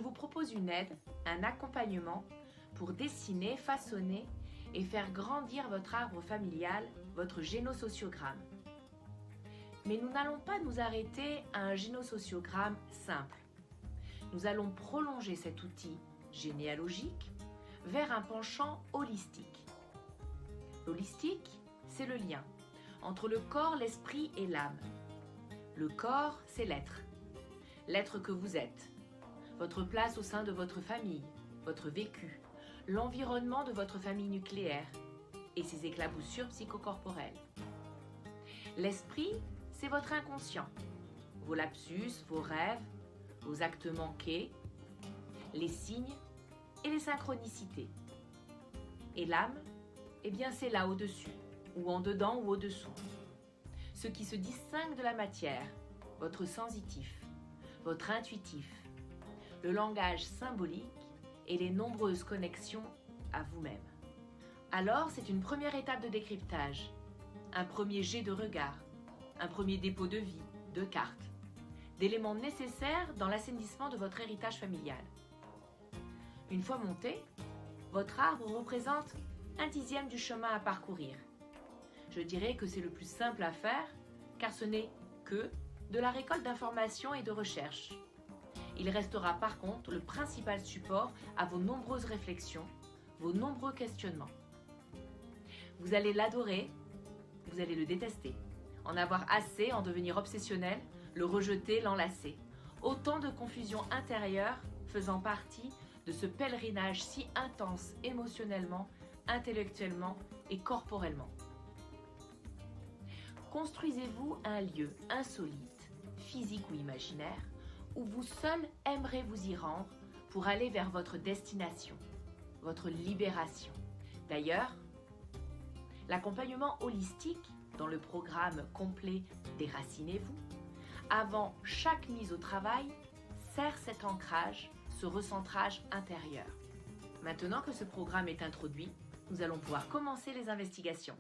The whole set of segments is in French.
vous propose une aide, un accompagnement pour dessiner, façonner et faire grandir votre arbre familial, votre génosociogramme. Mais nous n'allons pas nous arrêter à un génosociogramme simple. Nous allons prolonger cet outil généalogique vers un penchant holistique. L'holistique, c'est le lien entre le corps, l'esprit et l'âme. Le corps, c'est l'être. L'être que vous êtes, votre place au sein de votre famille, votre vécu, l'environnement de votre famille nucléaire et ses éclaboussures psychocorporelles. L'esprit, c'est votre inconscient, vos lapsus, vos rêves, vos actes manqués, les signes et les synchronicités. Et l'âme, eh bien c'est là au-dessus, ou en dedans ou au-dessous. Ce qui se distingue de la matière, votre sensitif, votre intuitif, le langage symbolique et les nombreuses connexions à vous-même. Alors, c'est une première étape de décryptage, un premier jet de regard, un premier dépôt de vie, de cartes, d'éléments nécessaires dans l'assainissement de votre héritage familial. Une fois monté, votre arbre représente 1/10 du chemin à parcourir. Je dirais que c'est le plus simple à faire, car ce n'est que de la récolte d'informations et de recherches. Il restera par contre le principal support à vos nombreuses réflexions, vos nombreux questionnements. Vous allez l'adorer, vous allez le détester, en avoir assez, en devenir obsessionnel, le rejeter, l'enlacer. Autant de confusions intérieures faisant partie de ce pèlerinage si intense émotionnellement, intellectuellement et corporellement. Construisez-vous un lieu insolite, physique ou imaginaire, où vous seul aimerez vous y rendre pour aller vers votre destination, votre libération. D'ailleurs, l'accompagnement holistique dans le programme complet Déracinez-vous, avant chaque mise au travail, sert cet ancrage, ce recentrage intérieur. Maintenant que ce programme est introduit, nous allons pouvoir commencer les investigations.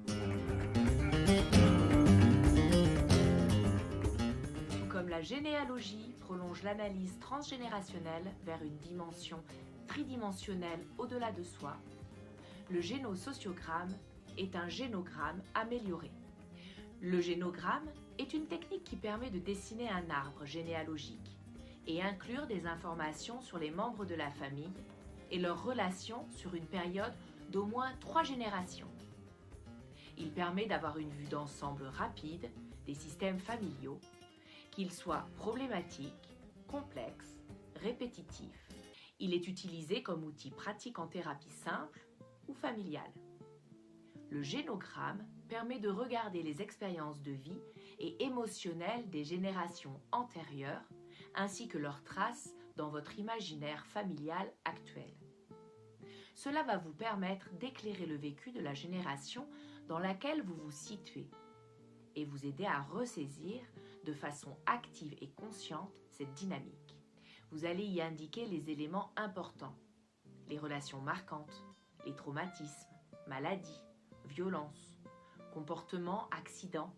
Tout comme la généalogie prolonge l'analyse transgénérationnelle vers une dimension tridimensionnelle au-delà de soi, le génosociogramme est un génogramme amélioré. Le génogramme est une technique qui permet de dessiner un arbre généalogique et inclure des informations sur les membres de la famille et leurs relations sur une période d'au moins 3 générations. Il permet d'avoir une vue d'ensemble rapide des systèmes familiaux, qu'ils soient problématiques, complexes, répétitifs. Il est utilisé comme outil pratique en thérapie simple ou familiale. Le génogramme permet de regarder les expériences de vie et émotionnelles des générations antérieures, ainsi que leurs traces dans votre imaginaire familial actuel. Cela va vous permettre d'éclairer le vécu de la génération dans laquelle vous vous situez et vous aider à ressaisir de façon active et consciente cette dynamique. Vous allez y indiquer les éléments importants, les relations marquantes, les traumatismes, maladies, violences, comportements, accidents,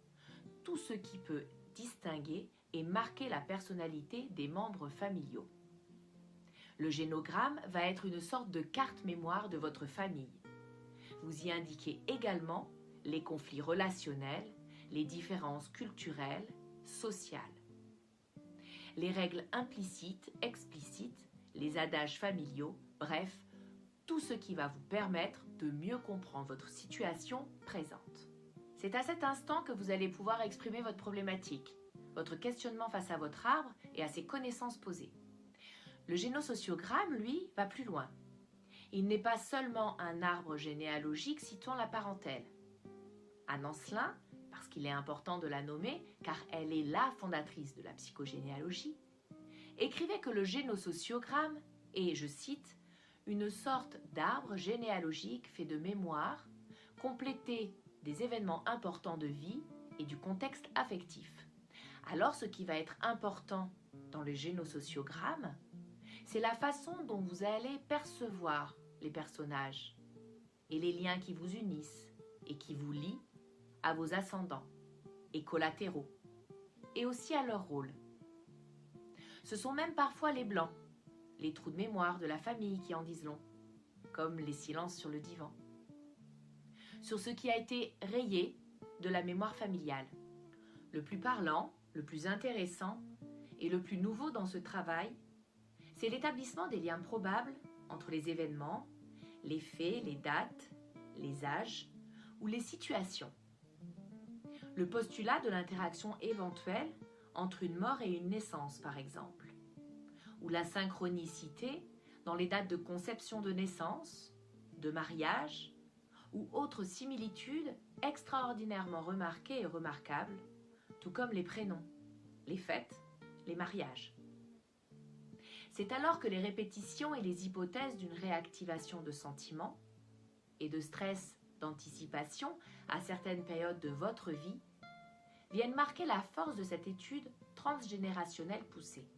tout ce qui peut distinguer et marquer la personnalité des membres familiaux. Le génogramme va être une sorte de carte mémoire de votre famille. Vous y indiquez également les conflits relationnels, les différences culturelles, sociales, les règles implicites, explicites, les adages familiaux, bref, tout ce qui va vous permettre de mieux comprendre votre situation présente. C'est à cet instant que vous allez pouvoir exprimer votre problématique, votre questionnement face à votre arbre et à ses connaissances posées. Le génosociogramme, lui, va plus loin. Il n'est pas seulement un arbre généalogique situant la parentèle. Anne Ancelin, parce qu'il est important de la nommer, car elle est la fondatrice de la psychogénéalogie, écrivait que le génosociogramme est, je cite, une sorte d'arbre généalogique fait de mémoire, complété des événements importants de vie et du contexte affectif. Alors, ce qui va être important dans le génosociogramme, c'est la façon dont vous allez percevoir les personnages et les liens qui vous unissent et qui vous lient à vos ascendants et collatéraux, et aussi à leur rôle. Ce sont même parfois les blancs les trous de mémoire de la famille qui en disent long, comme les silences sur le divan. Sur ce qui a été rayé de la mémoire familiale. Le plus parlant, le plus intéressant et le plus nouveau dans ce travail, c'est l'établissement des liens probables entre les événements, les faits, les dates, les âges ou les situations. Le postulat de l'interaction éventuelle entre une mort et une naissance, par exemple, ou la synchronicité dans les dates de conception de naissance, de mariage, ou autres similitudes extraordinairement remarquées et remarquables, tout comme les prénoms, les fêtes, les mariages. C'est alors que les répétitions et les hypothèses d'une réactivation de sentiments et de stress d'anticipation à certaines périodes de votre vie viennent marquer la force de cette étude transgénérationnelle poussée.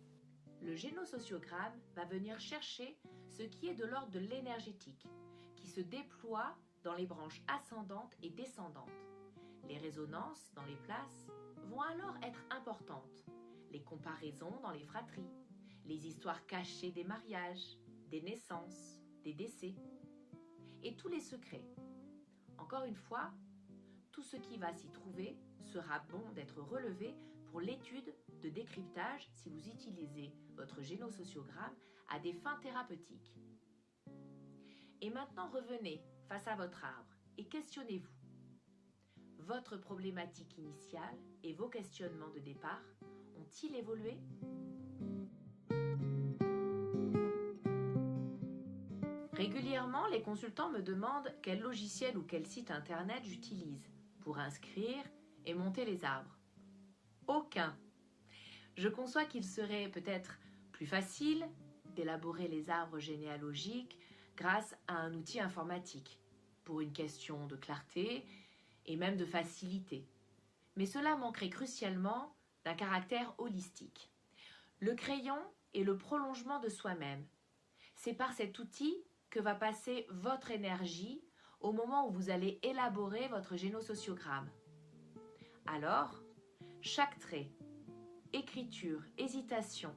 Le génosociogramme va venir chercher ce qui est de l'ordre de l'énergétique, qui se déploie dans les branches ascendantes et descendantes. Les résonances dans les places vont alors être importantes, les comparaisons dans les fratries, les histoires cachées des mariages, des naissances, des décès, et tous les secrets. Encore une fois, tout ce qui va s'y trouver sera bon d'être relevé pour l'étude de décryptage si vous utilisez votre génosociogramme à des fins thérapeutiques. Et maintenant revenez face à votre arbre et questionnez-vous. Votre problématique initiale et vos questionnements de départ ont-ils évolué ? Régulièrement, les consultants me demandent quel logiciel ou quel site internet j'utilise pour inscrire et monter les arbres. Aucun. Je conçois qu'il serait peut-être plus facile d'élaborer les arbres généalogiques grâce à un outil informatique, pour une question de clarté et même de facilité. Mais cela manquerait crucialement d'un caractère holistique. Le crayon est le prolongement de soi-même. C'est par cet outil que va passer votre énergie au moment où vous allez élaborer votre génosociogramme. Alors, chaque trait, écriture, hésitation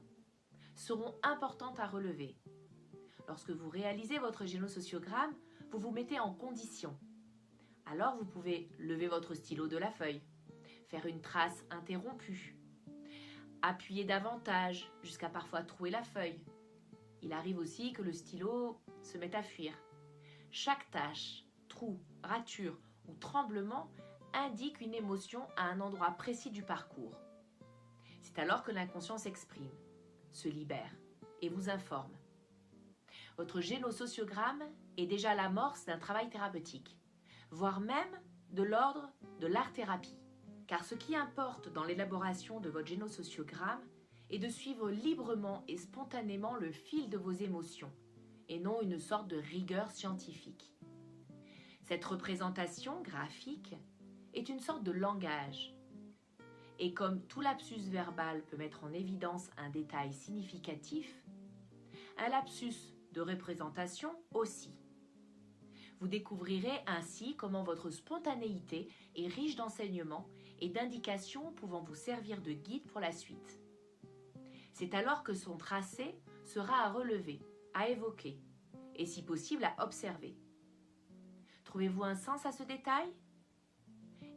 seront importantes à relever. Lorsque vous réalisez votre génosociogramme, vous vous mettez en condition. Alors vous pouvez lever votre stylo de la feuille, faire une trace interrompue, appuyer davantage jusqu'à parfois trouer la feuille. Il arrive aussi que le stylo se mette à fuir. Chaque tache, trou, rature ou tremblement indique une émotion à un endroit précis du parcours. C'est alors que l'inconscient s'exprime, se libère et vous informe. Votre génosociogramme est déjà l'amorce d'un travail thérapeutique, voire même de l'ordre de l'art-thérapie. Car ce qui importe dans l'élaboration de votre génosociogramme est de suivre librement et spontanément le fil de vos émotions, et non une sorte de rigueur scientifique. Cette représentation graphique est une sorte de langage. Et comme tout lapsus verbal peut mettre en évidence un détail significatif, un lapsus de représentation aussi. Vous découvrirez ainsi comment votre spontanéité est riche d'enseignements et d'indications pouvant vous servir de guide pour la suite. C'est alors que son tracé sera à relever, à évoquer et si possible à observer. Trouvez-vous un sens à ce détail ?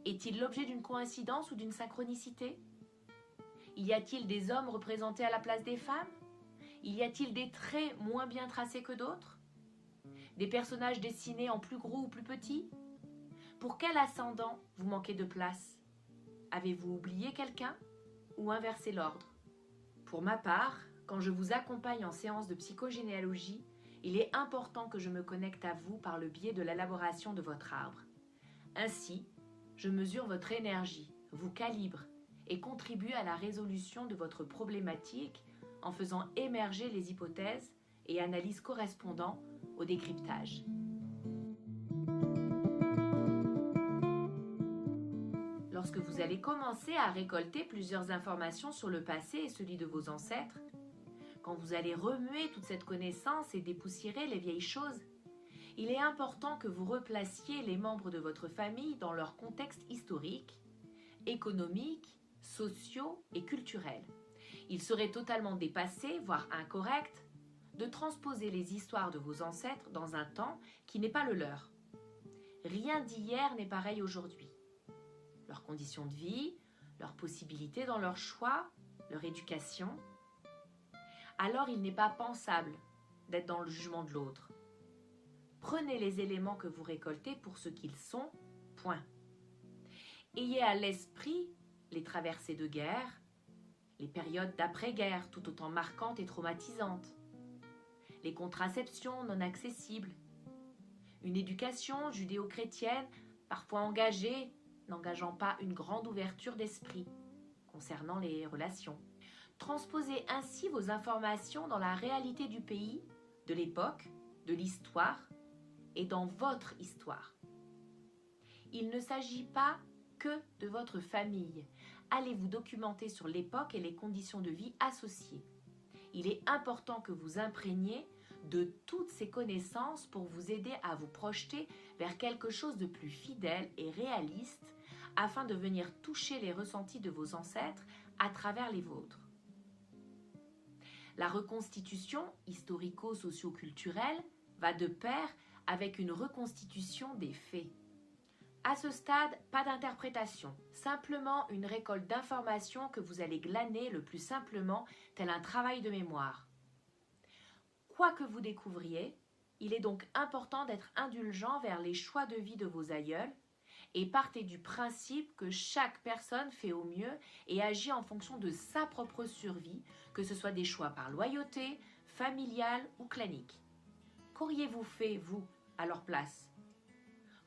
Est-il l'objet d'une coïncidence ou d'une synchronicité ? Y a-t-il des hommes représentés à la place des femmes ? Y a-t-il des traits moins bien tracés que d'autres ? Des personnages dessinés en plus gros ou plus petits ? Pour quel ascendant vous manquez de place ? Avez-vous oublié quelqu'un ou inversé l'ordre ? Pour ma part, quand je vous accompagne en séance de psychogénéalogie, il est important que je me connecte à vous par le biais de l'élaboration de votre arbre. Ainsi, je mesure votre énergie, vous calibre et contribue à la résolution de votre problématique en faisant émerger les hypothèses et analyses correspondant au décryptage. Lorsque vous allez commencer à récolter plusieurs informations sur le passé et celui de vos ancêtres, quand vous allez remuer toute cette connaissance et dépoussiérer les vieilles choses, il est important que vous replaciez les membres de votre famille dans leur contexte historique, économique, sociaux et culturels. Ils seraient totalement dépassés, voire incorrects, de transposer les histoires de vos ancêtres dans un temps qui n'est pas le leur. Rien d'hier n'est pareil aujourd'hui. Leurs conditions de vie, leurs possibilités dans leurs choix, leur éducation. Alors il n'est pas pensable d'être dans le jugement de l'autre. Prenez les éléments que vous récoltez pour ce qu'ils sont, point. Ayez à l'esprit les traversées de guerre, les périodes d'après-guerre tout autant marquantes et traumatisantes, les contraceptions non accessibles, une éducation judéo-chrétienne parfois engagée, n'engageant pas une grande ouverture d'esprit concernant les relations. Transposez ainsi vos informations dans la réalité du pays, de l'époque, de l'histoire et dans votre histoire. Il ne s'agit pas que de votre famille. Allez vous documenter sur l'époque et les conditions de vie associées. Il est important que vous imprégniez de toutes ces connaissances pour vous aider à vous projeter vers quelque chose de plus fidèle et réaliste afin de venir toucher les ressentis de vos ancêtres à travers les vôtres. La reconstitution historico-socio-culturelle va de pair avec une reconstitution des faits. À ce stade, pas d'interprétation, simplement une récolte d'informations que vous allez glaner le plus simplement, tel un travail de mémoire. Quoi que vous découvriez, il est donc important d'être indulgent vers les choix de vie de vos aïeuls et partez du principe que chaque personne fait au mieux et agit en fonction de sa propre survie, que ce soit des choix par loyauté, familiale ou clanique. Qu'auriez-vous fait, vous, à leur place?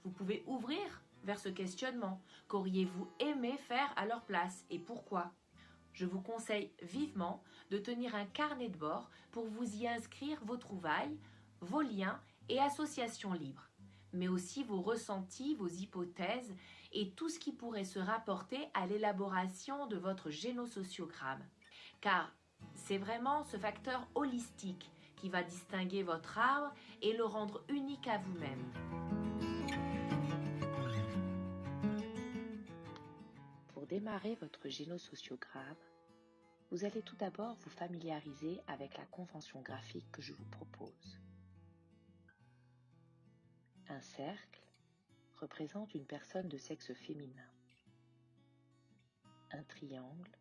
Vous pouvez ouvrir vers ce questionnement. Qu'auriez-vous aimé faire à leur place et pourquoi? Je vous conseille vivement de tenir un carnet de bord pour vous y inscrire vos trouvailles, vos liens et associations libres, mais aussi vos ressentis, vos hypothèses et tout ce qui pourrait se rapporter à l'élaboration de votre génosociogramme. Car c'est vraiment ce facteur holistique qui va distinguer votre arbre et le rendre unique à vous-même. Pour démarrer votre génosociogramme, vous allez tout d'abord vous familiariser avec la convention graphique que je vous propose. Un cercle représente une personne de sexe féminin. Un triangle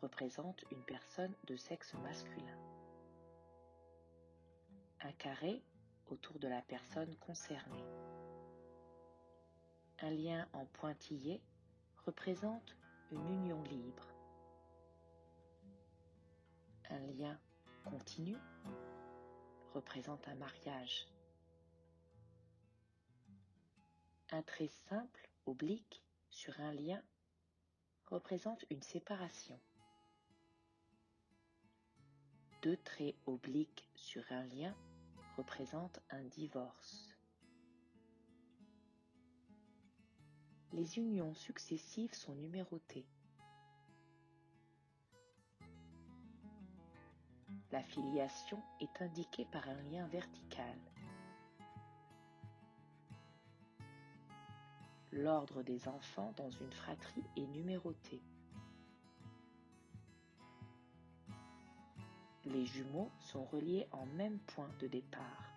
représente une personne de sexe masculin. Un carré autour de la personne concernée. Un lien en pointillé représente une union libre. Un lien continu représente un mariage. Un trait simple, oblique, sur un lien représente une séparation. Deux traits obliques sur un lien représentent un divorce. Les unions successives sont numérotées. La filiation est indiquée par un lien vertical. L'ordre des enfants dans une fratrie est numéroté. Les jumeaux sont reliés en même point de départ.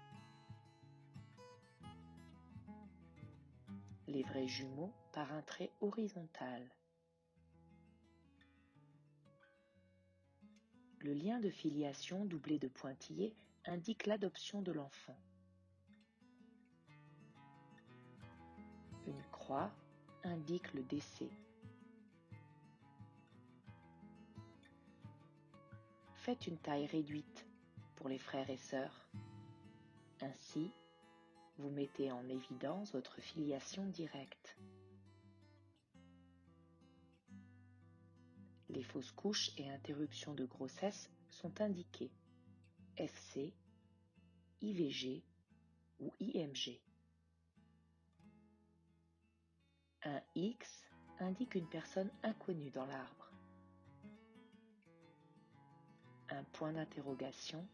Les vrais jumeaux par un trait horizontal. Le lien de filiation doublé de pointillés indique l'adoption de l'enfant. Une croix indique le décès. Faites une taille réduite pour les frères et sœurs. Ainsi, vous mettez en évidence votre filiation directe. Les fausses couches et interruptions de grossesse sont indiquées. FC, IVG ou IMG. Un X indique une personne inconnue dans l'arbre. Un point d'interrogation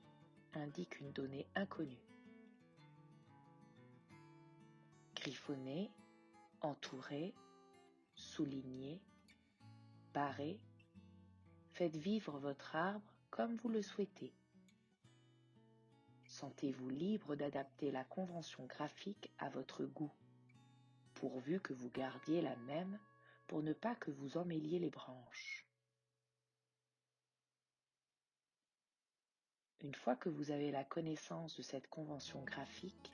indique une donnée inconnue. Griffonné, entouré, souligné, barré, faites vivre votre arbre comme vous le souhaitez. Sentez-vous libre d'adapter la convention graphique à votre goût, pourvu que vous gardiez la même pour ne pas que vous emmêliez les branches. Une fois que vous avez la connaissance de cette convention graphique,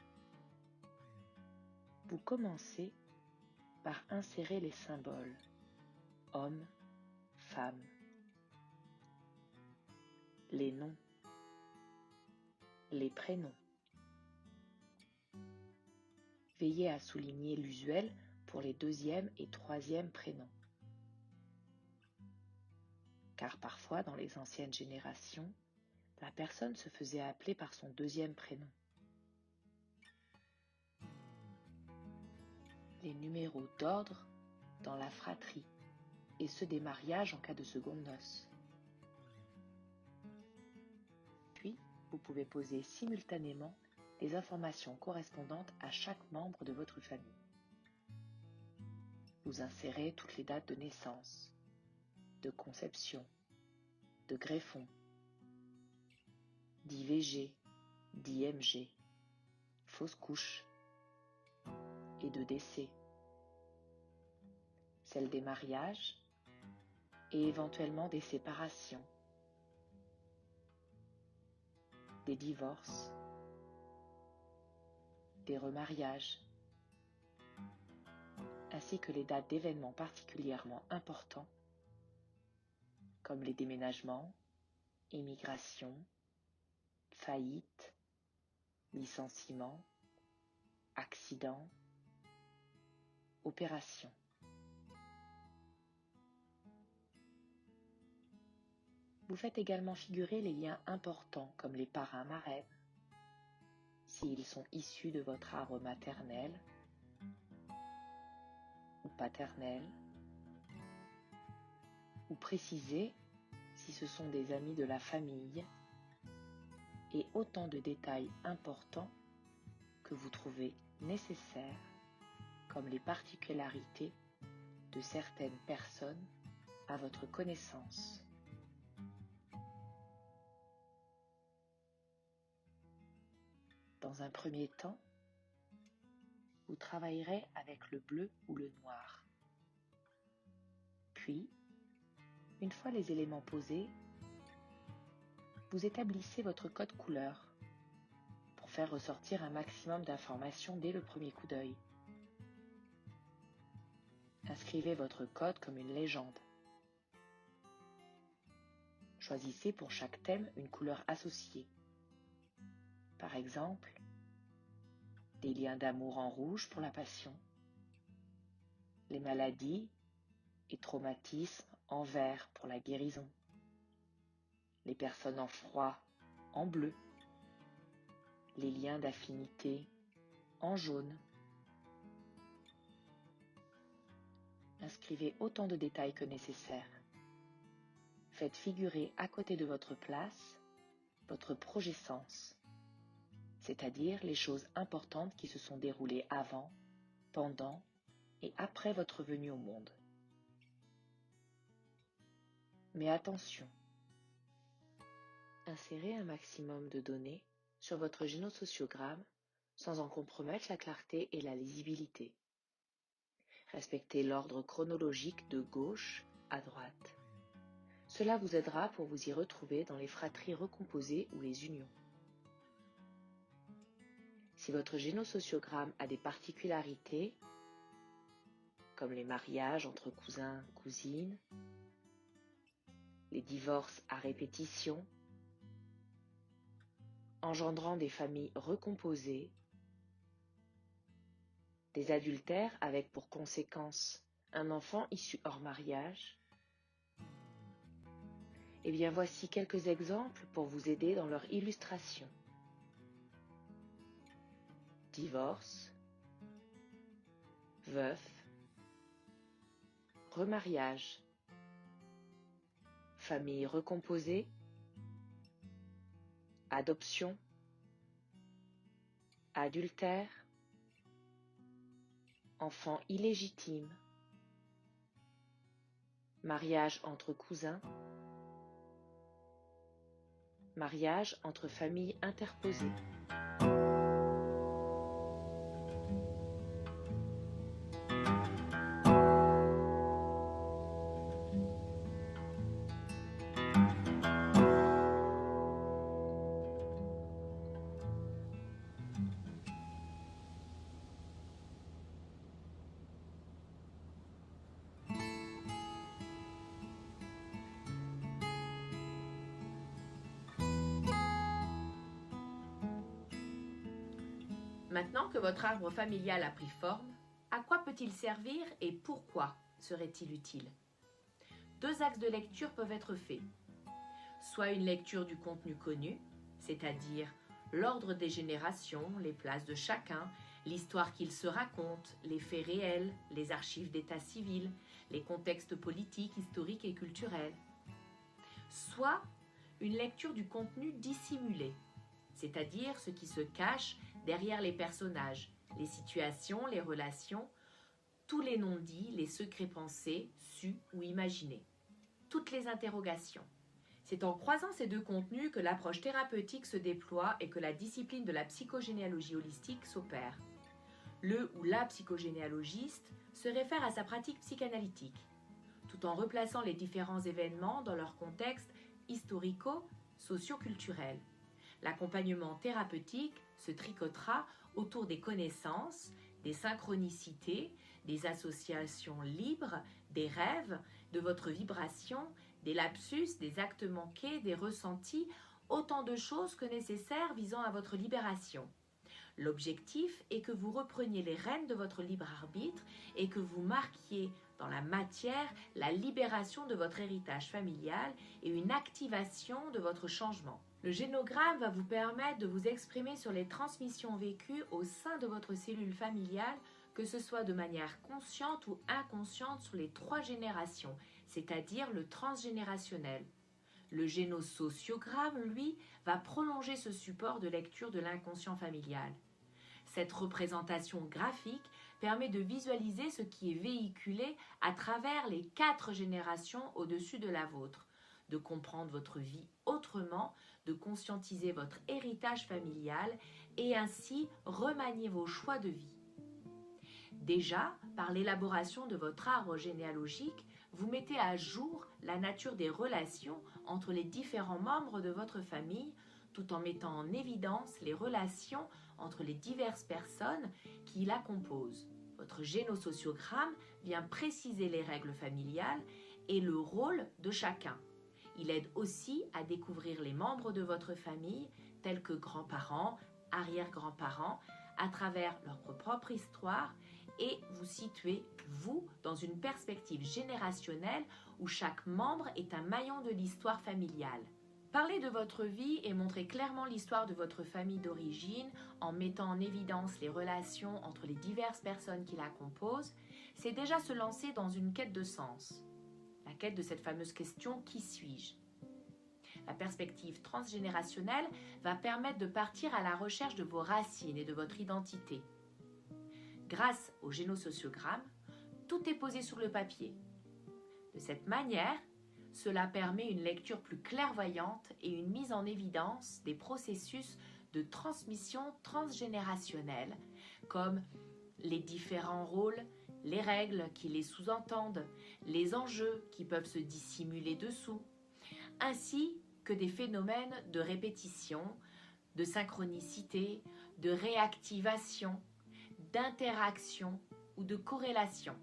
vous commencez par insérer les symboles homme, femme, les noms, les prénoms. Veillez à souligner l'usuel pour les deuxième et troisième prénoms. Car parfois, dans les anciennes générations, la personne se faisait appeler par son deuxième prénom. Les numéros d'ordre dans la fratrie et ceux des mariages en cas de secondes noces. Puis, vous pouvez poser simultanément les informations correspondantes à chaque membre de votre famille. Vous insérez toutes les dates de naissance, de conception, de greffon, d'IVG, d'IMG, fausse couche et de décès, celles des mariages et éventuellement des séparations, des divorces, des remariages, ainsi que les dates d'événements particulièrement importants comme les déménagements, émigration, faillite, licenciement, accident, opération. Vous faites également figurer les liens importants comme les parrains marraines, s'ils sont issus de votre arbre maternel ou paternel, ou précisez si ce sont des amis de la famille, et autant de détails importants que vous trouvez nécessaires, comme les particularités de certaines personnes à votre connaissance. Dans un premier temps, vous travaillerez avec le bleu ou le noir. Puis, une fois les éléments posés, vous établissez votre code couleur pour faire ressortir un maximum d'informations dès le premier coup d'œil. Inscrivez votre code comme une légende. Choisissez pour chaque thème une couleur associée. Par exemple, des liens d'amour en rouge pour la passion, les maladies et traumatismes en vert pour la guérison, les personnes en froid en bleu, les liens d'affinité en jaune. Inscrivez autant de détails que nécessaire. Faites figurer à côté de votre place votre projet-sens, c'est-à-dire les choses importantes qui se sont déroulées avant, pendant et après votre venue au monde. Mais attention, insérez un maximum de données sur votre génosociogramme sans en compromettre la clarté et la lisibilité. Respectez l'ordre chronologique de gauche à droite. Cela vous aidera pour vous y retrouver dans les fratries recomposées ou les unions. Si votre génosociogramme a des particularités, comme les mariages entre cousins, cousines, les divorces à répétition, engendrant des familles recomposées, des adultères avec pour conséquence un enfant issu hors mariage, eh bien voici quelques exemples pour vous aider dans leur illustration. Divorce, veuf, remariage, famille recomposée, adoption, adultère, enfant illégitime, mariage entre cousins, mariage entre familles interposées. Maintenant que votre arbre familial a pris forme, à quoi peut-il servir et pourquoi serait-il utile? 2 axes de lecture peuvent être faits. Soit une lecture du contenu connu, c'est-à-dire l'ordre des générations, les places de chacun, l'histoire qu'il se raconte, les faits réels, les archives d'état civil, les contextes politiques, historiques et culturels. Soit une lecture du contenu dissimulé, c'est-à-dire ce qui se cache derrière les personnages, les situations, les relations, tous les non-dits, les secrets pensés, sus ou imaginés, toutes les interrogations. C'est en croisant ces 2 contenus que l'approche thérapeutique se déploie et que la discipline de la psychogénéalogie holistique s'opère. Le ou la psychogénéalogiste se réfère à sa pratique psychanalytique, tout en replaçant les différents événements dans leur contexte historico-socio-culturel. L'accompagnement thérapeutique se tricotera autour des connaissances, des synchronicités, des associations libres, des rêves, de votre vibration, des lapsus, des actes manqués, des ressentis, autant de choses que nécessaires visant à votre libération. L'objectif est que vous repreniez les rênes de votre libre arbitre et que vous marquiez dans la matière la libération de votre héritage familial et une activation de votre changement. Le génogramme va vous permettre de vous exprimer sur les transmissions vécues au sein de votre cellule familiale, que ce soit de manière consciente ou inconsciente sur les 3 générations, c'est-à-dire le transgénérationnel. Le génosociogramme, lui, va prolonger ce support de lecture de l'inconscient familial. Cette représentation graphique permet de visualiser ce qui est véhiculé à travers les 4 générations au-dessus de la vôtre, de comprendre votre vie autrement, de conscientiser votre héritage familial et ainsi remanier vos choix de vie. Déjà, par l'élaboration de votre arbre généalogique, vous mettez à jour la nature des relations entre les différents membres de votre famille, tout en mettant en évidence les relations entre les diverses personnes qui la composent. Votre génosociogramme vient préciser les règles familiales et le rôle de chacun. Il aide aussi à découvrir les membres de votre famille, tels que grands-parents, arrière-grands-parents, à travers leur propre histoire, et vous situez, vous, dans une perspective générationnelle où chaque membre est un maillon de l'histoire familiale. Parler de votre vie et montrer clairement l'histoire de votre famille d'origine en mettant en évidence les relations entre les diverses personnes qui la composent, c'est déjà se lancer dans une quête de sens. La quête de cette fameuse question « Qui suis-je » La perspective transgénérationnelle va permettre de partir à la recherche de vos racines et de votre identité. Grâce au génosociogramme, tout est posé sur le papier. De cette manière, cela permet une lecture plus clairvoyante et une mise en évidence des processus de transmission transgénérationnelle, comme les différents rôles, les règles qui les sous-entendent, les enjeux qui peuvent se dissimuler dessous, ainsi que des phénomènes de répétition, de synchronicité, de réactivation, d'interaction ou de corrélation.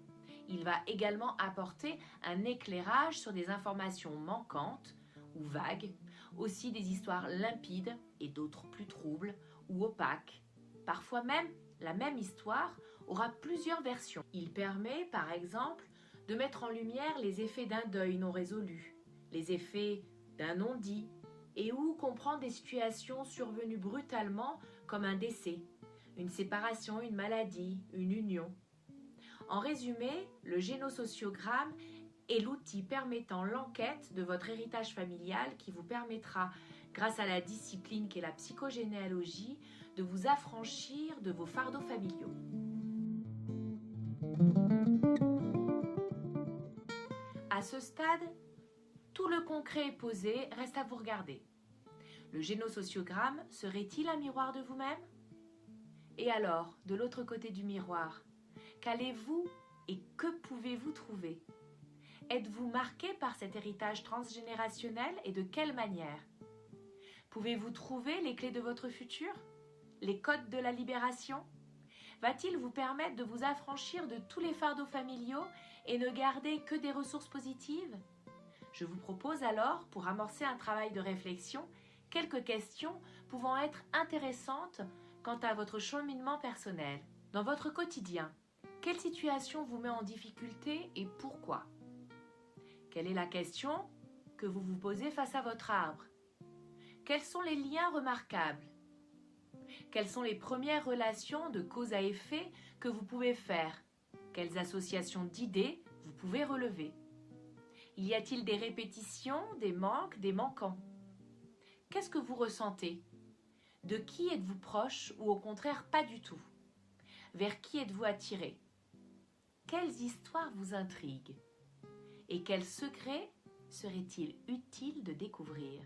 Il va également apporter un éclairage sur des informations manquantes ou vagues, aussi des histoires limpides et d'autres plus troubles ou opaques. Parfois même, la même histoire aura plusieurs versions. Il permet, par exemple, de mettre en lumière les effets d'un deuil non résolu, les effets d'un non-dit, et ou comprendre des situations survenues brutalement comme un décès, une séparation, une maladie, une union. En résumé, le génosociogramme est l'outil permettant l'enquête de votre héritage familial qui vous permettra, grâce à la discipline qu'est la psychogénéalogie, de vous affranchir de vos fardeaux familiaux. À ce stade, tout le concret est posé, reste à vous regarder. Le génosociogramme serait-il un miroir de vous-même ? Et alors, de l'autre côté du miroir, qu'allez-vous et que pouvez-vous trouver ? Êtes-vous marqué par cet héritage transgénérationnel et de quelle manière ? Pouvez-vous trouver les clés de votre futur ? Les codes de la libération ? Va-t-il vous permettre de vous affranchir de tous les fardeaux familiaux et ne garder que des ressources positives ? Je vous propose alors, pour amorcer un travail de réflexion, quelques questions pouvant être intéressantes quant à votre cheminement personnel. Dans votre quotidien, quelle situation vous met en difficulté et pourquoi? Quelle est la question que vous vous posez face à votre arbre? Quels sont les liens remarquables? Quelles sont les premières relations de cause à effet que vous pouvez faire? Quelles associations d'idées vous pouvez relever? Y a-t-il des répétitions, des manques, des manquants? Qu'est-ce que vous ressentez? De qui êtes-vous proche ou au contraire pas du tout? Vers qui êtes-vous attiré? Quelles histoires vous intriguent? Et quels secrets serait-il utile de découvrir?